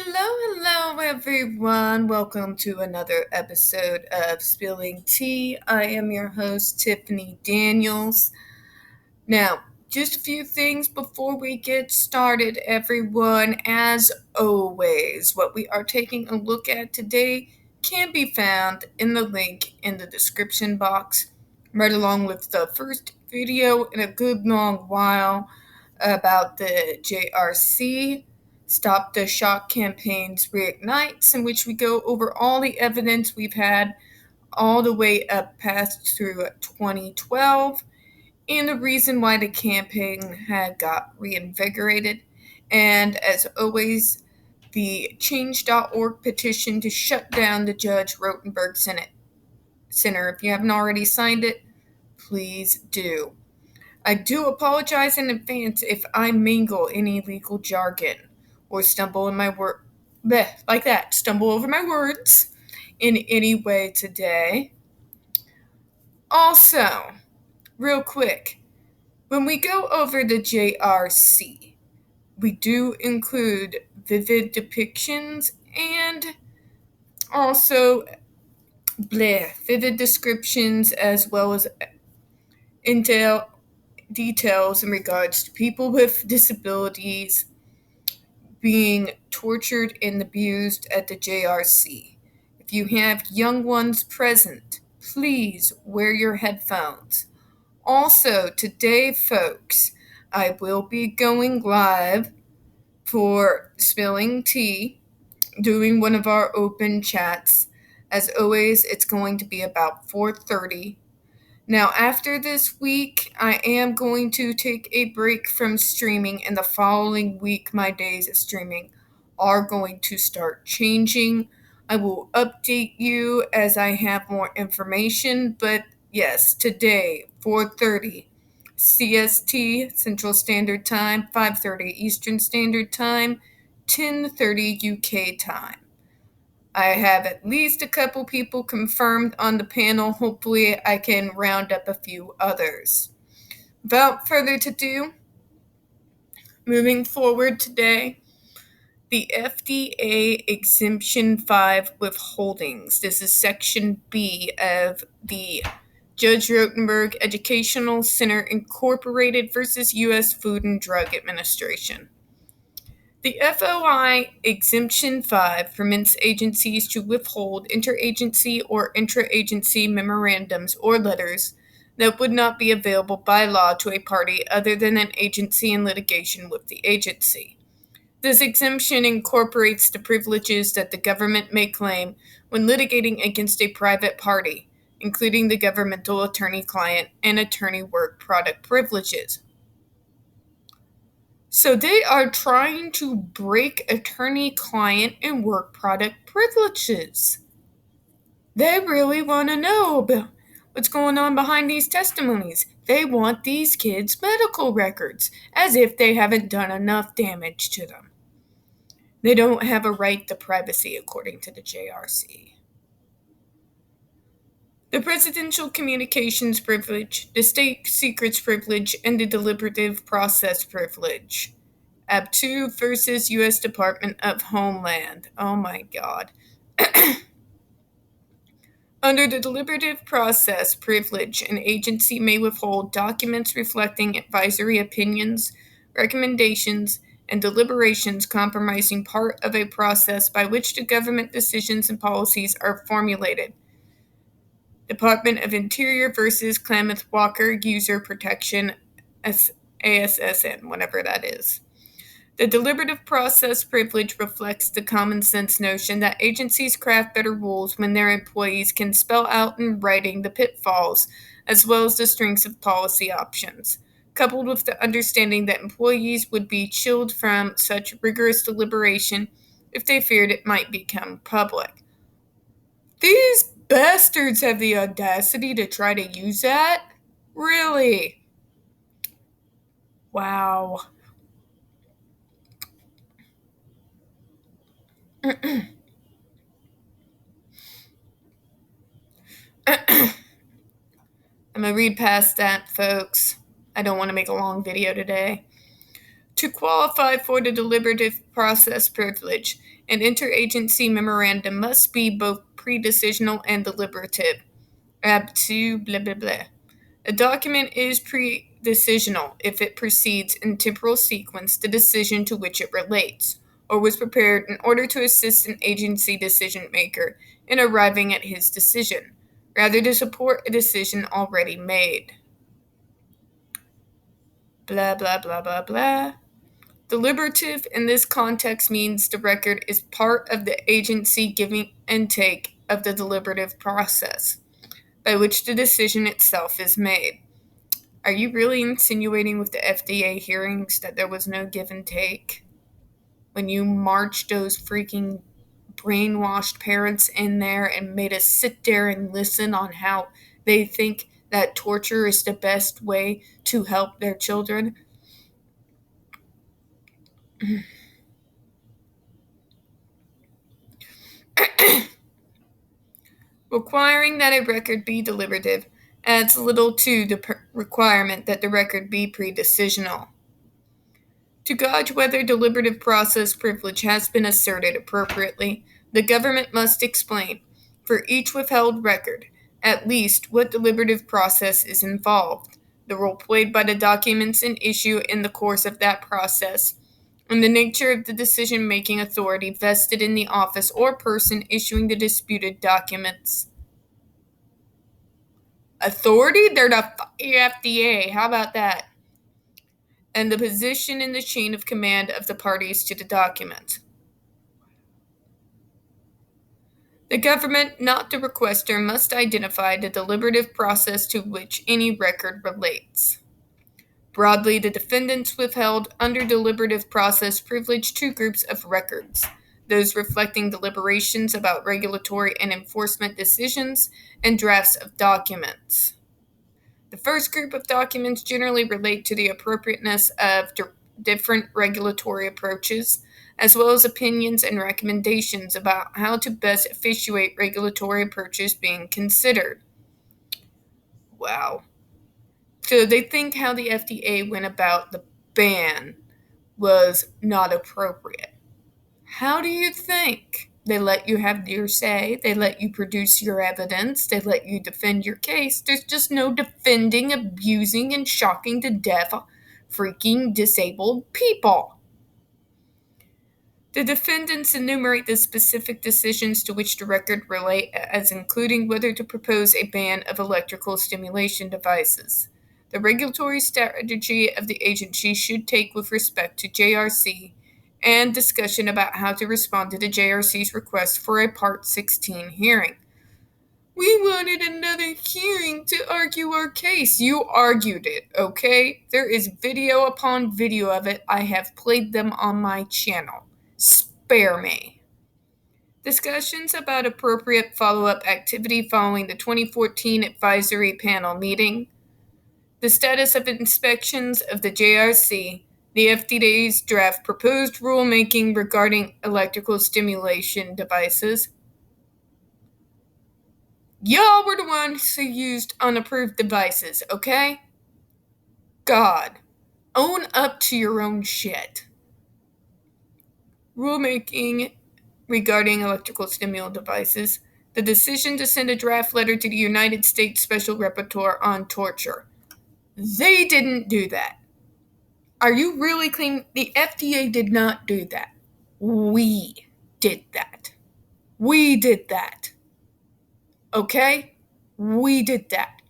Hello, everyone. Welcome to another episode of Spilling Tea. I am your host, Tiffany Daniels. Now, just a few things before we get started, everyone. As always, what we are taking a look at today can be found in the link in the description box, right along with the first video in a good long while about the JRC Stop the Shock Campaign's Reignites, in which we go over all the evidence we've had all the way up past through 2012 and the reason why the campaign had got reinvigorated. And as always, the change.org petition to shut down the Judge Rotenberg Center. If you haven't already signed it, please do. I do apologize in advance if I mingle any legal jargon or stumble in my stumble over my words in any way today. Also, real quick, when we go over the JRC, we do include vivid depictions and also vivid descriptions as well as details in regards to people with disabilities being tortured and abused at the JRC. If you have young ones present, please wear your headphones. Also, today, folks, I will be going live for Spilling Tea, doing one of our open chats. As always, it's going to be about 4:30. Now, after this week, I am going to take a break from streaming, and the following week, my days of streaming are going to start changing. I will update you as I have more information, but yes, today, 4:30 CST, Central Standard Time, 5:30 Eastern Standard Time, 10:30 UK time. I have at least a couple people confirmed on the panel. Hopefully, I can round up a few others. Without further ado, moving forward today, the FDA Exemption 5 withholdings. This is Section B of the Judge Rotenberg Educational Center Incorporated versus U.S. Food and Drug Administration. The FOI Exemption 5 permits agencies to withhold interagency or intra-agency memorandums or letters that would not be available by law to a party other than an agency in litigation with the agency. This exemption incorporates the privileges that the government may claim when litigating against a private party, including the governmental attorney-client and attorney-work product privileges. So they are trying to break attorney-client and work product privileges. They really want to know about what's going on behind these testimonies. They want these kids' medical records, as if they haven't done enough damage to them. They don't have a right to privacy, according to the JRC. The Presidential Communications Privilege, the State Secrets Privilege, and the Deliberative Process Privilege. AB2 versus U.S. Department of Homeland. Oh my God. Under the deliberative process privilege, an agency may withhold documents reflecting advisory opinions, recommendations, and deliberations compromising part of a process by which the government decisions and policies are formulated. Department of Interior versus Klamath Walker User Protection, ASSN, whatever that is. The deliberative process privilege reflects the common sense notion that agencies craft better rules when their employees can spell out in writing the pitfalls as well as the strengths of policy options, coupled with the understanding that employees would be chilled from such rigorous deliberation if they feared it might become public. These bastards have the audacity to try to use that? Really? Wow. I'm going to read past that, folks. I don't want to make a long video today. To qualify for the deliberative process privilege, an interagency memorandum must be both pre-decisional and deliberative. Ab 2 blah blah blah. A document is pre-decisional if it precedes in temporal sequence the decision to which it relates, or was prepared in order to assist an agency decision maker in arriving at his decision, rather to support a decision already made. Blah blah blah blah blah. Deliberative in this context means the record is part of the agency giving and take of the deliberative process, by which the decision itself is made. Are you really insinuating with the FDA hearings that there was no give and take? When you marched those freaking brainwashed parents in there and made us sit there and listen on how they think that torture is the best way to help their children? Requiring that a record be deliberative adds little to the requirement that the record be pre-decisional. To gauge whether deliberative process privilege has been asserted appropriately, the government must explain, for each withheld record, at least what deliberative process is involved, the role played by the documents in issue in the course of that process, and the nature of the decision-making authority vested in the office or person issuing the disputed documents. Authority? They're the FDA. How about that? And the position in the chain of command of the parties to the document. The government, not the requester, must identify the deliberative process to which any record relates. Broadly, the defendants withheld under deliberative process privilege two groups of records: those reflecting deliberations about regulatory and enforcement decisions, and drafts of documents. The first group of documents generally relate to the appropriateness of different regulatory approaches, as well as opinions and recommendations about how to best effectuate regulatory approaches being considered. Wow. So they think how the FDA went about the ban was not appropriate. How do you think? They let you have your say. They let you produce your evidence. They let you defend your case. There's just no defending, abusing, and shocking to death freaking disabled people. The defendants enumerate the specific decisions to which the record relate as including whether to propose a ban of electrical stimulation devices. The regulatory strategy of the agency should take with respect to JRC and discussion about how to respond to the JRC's request for a Part 16 hearing. We wanted another hearing to argue our case. You argued it, okay? There is video upon video of it. I have played them on my channel. Spare me. Discussions about appropriate follow-up activity following the 2014 advisory panel meeting. The status of inspections of the JRC, the FDA's draft proposed rulemaking regarding electrical stimulation devices. Y'all were the ones who used unapproved devices, okay? God, own up to your own shit. Rulemaking regarding electrical stimulant devices. The decision to send a draft letter to the United States Special Rapporteur on torture. They didn't do that. Are you really claiming the FDA did not do that? We did that. We did that. Okay? We did that.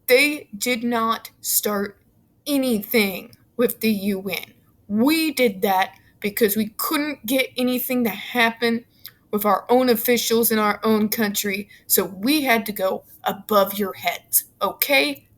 They did not start anything with the UN. We did that because we couldn't get anything to happen with our own officials in our own country, so we had to go above your heads. Okay?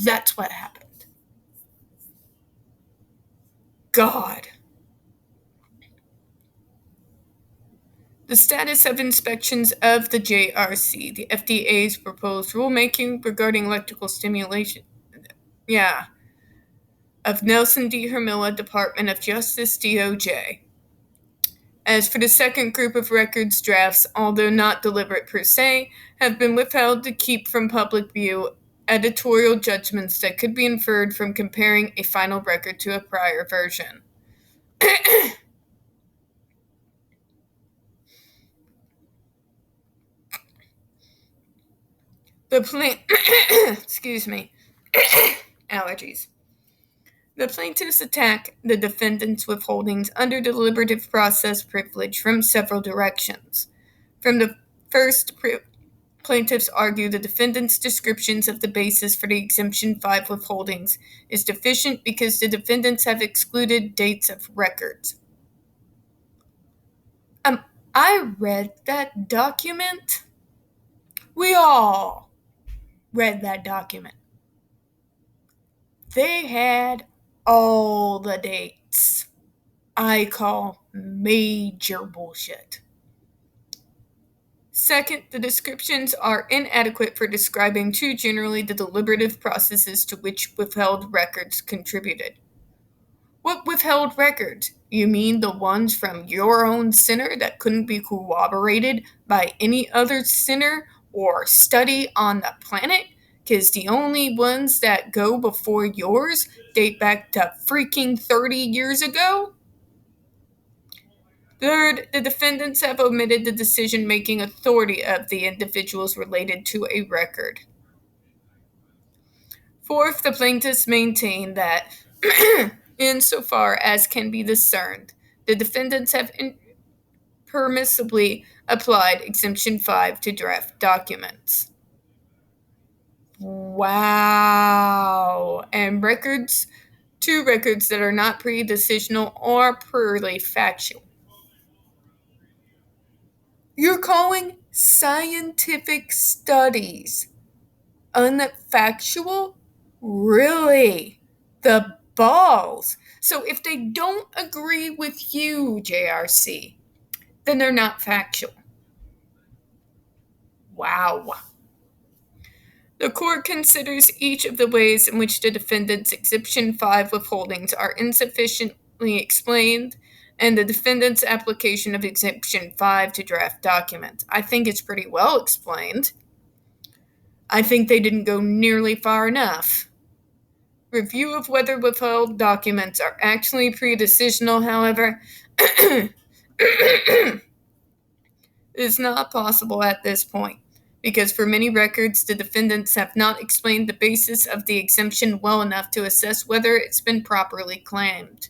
That's what happened. God. The status of inspections of the JRC, the FDA's proposed rulemaking regarding electrical stimulation. Of Nelson D. Hermilla, Department of Justice, DOJ. As for the second group of records, drafts, although not deliberate per se, have been withheld to keep from public view editorial judgments that could be inferred from comparing a final record to a prior version. Excuse me, allergies. The plaintiffs attack the defendant's withholdings under deliberative process privilege from several directions. From the first, plaintiffs argue the defendant's descriptions of the basis for the Exemption 5 withholdings is deficient because the defendants have excluded dates of records. I read that document. We all read that document. They had all the dates. I call major bullshit. Second, the descriptions are inadequate for describing too generally the deliberative processes to which withheld records contributed. What withheld records? You mean the ones from your own center that couldn't be corroborated by any other center or study on the planet? Because the only ones that go before yours date back to freaking 30 years ago? Third, the defendants have omitted the decision-making authority of the individuals related to a record. Fourth, the plaintiffs maintain that, insofar as can be discerned, the defendants have impermissibly applied Exemption 5 to draft documents. Wow. And two records that are not pre-decisional or purely factual. You're calling scientific studies unfactual? Really? The balls. So if they don't agree with you, JRC, then they're not factual. Wow. The court considers each of the ways in which the defendant's Exemption 5 withholdings are insufficiently explained and the defendant's application of Exemption 5 to draft documents. I think it's pretty well explained. I think they didn't go nearly far enough. Review of whether withheld documents are actually pre-decisional, however, is not possible at this point, because for many records, the defendants have not explained the basis of the exemption well enough to assess whether it's been properly claimed.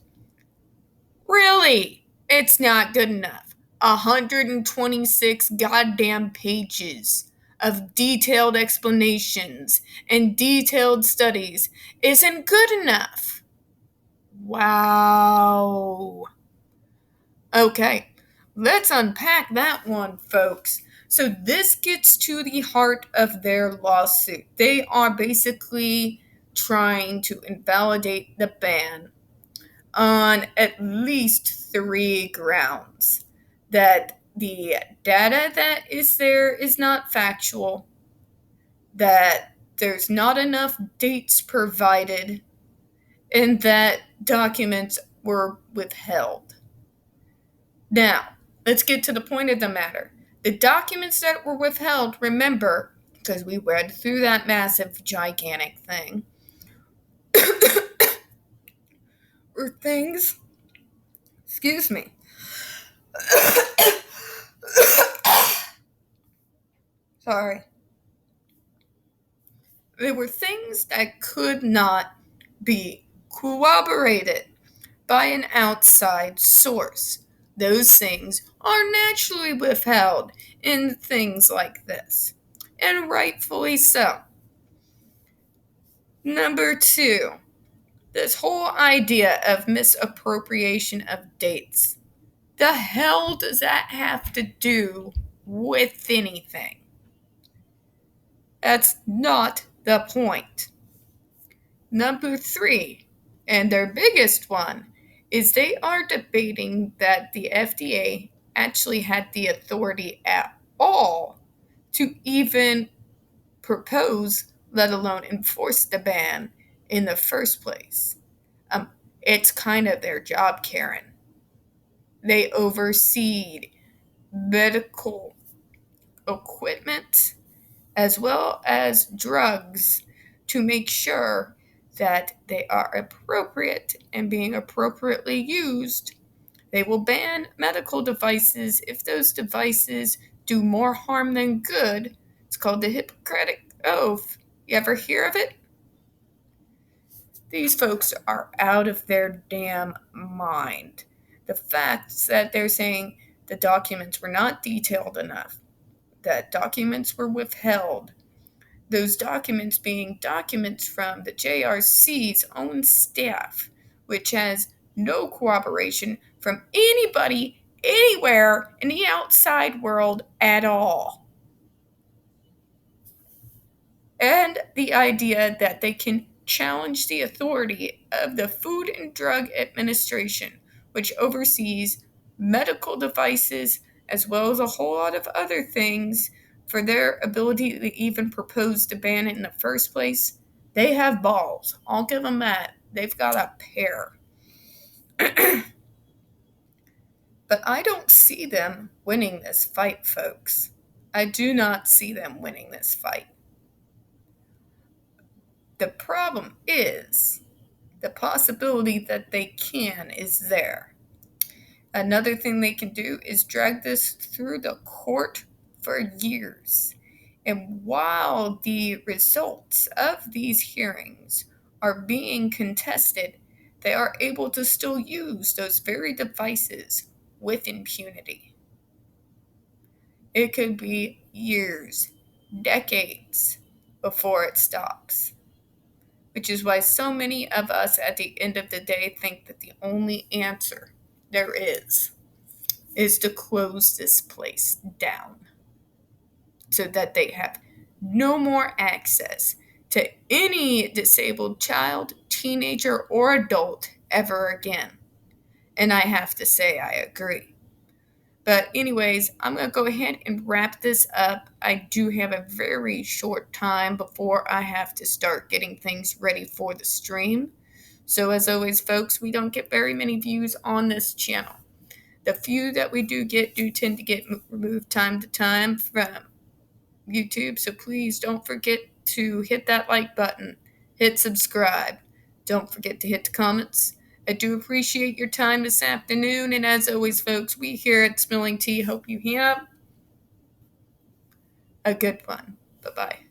Really? It's not good enough. 126 goddamn pages of detailed explanations and detailed studies isn't good enough. Wow. Okay, let's unpack that one, folks. So this gets to the heart of their lawsuit. They are basically trying to invalidate the ban on at least 3 grounds. That the data that is there is not factual, that there's not enough dates provided, and that documents were withheld. Now, let's get to the point of the matter. The documents that were withheld, remember, because we read through that massive, gigantic thing, were things, excuse me, sorry. They were things that could not be corroborated by an outside source. Those things are naturally withheld in things like this, and rightfully so. Number 2, this whole idea of misappropriation of dates. The hell does that have to do with anything? That's not the point. Number 3, and their biggest one, is they are debating that the FDA actually had the authority at all to even propose, let alone enforce the ban in the first place. It's kind of their job, Karen. They oversee medical equipment as well as drugs to make sure that they are appropriate and being appropriately used. They will ban medical devices if those devices do more harm than good. It's called the Hippocratic Oath. You ever hear of it? These folks are out of their damn mind. The fact that they're saying the documents were not detailed enough, that documents were withheld, those documents being documents from the JRC's own staff, which has no corroboration from anybody anywhere in the outside world at all. And the idea that they can challenge the authority of the Food and Drug Administration, which oversees medical devices as well as a whole lot of other things, for their ability to even propose to ban it in the first place. They have balls. I'll give them that. They've got a pair. But I don't see them winning this fight, folks. I do not see them winning this fight. The problem is the possibility that they can is there. Another thing they can do is drag this through the court for years. And while the results of these hearings are being contested, they are able to still use those very devices with impunity. It could be years, decades before it stops. Which is why so many of us at the end of the day think that the only answer there is to close this place down so that they have no more access to any disabled child, teenager, or adult ever again. And I have to say, I agree. But anyways, I'm going to go ahead and wrap this up. I do have a very short time before I have to start getting things ready for the stream. So as always, folks, we don't get very many views on this channel. The few that we do get do tend to get removed time to time from YouTube. So please don't forget to hit that like button, hit subscribe. Don't forget to hit the comments. I do appreciate your time this afternoon, and as always, folks, we here at Spilling Tea hope you have a good one. Bye-bye.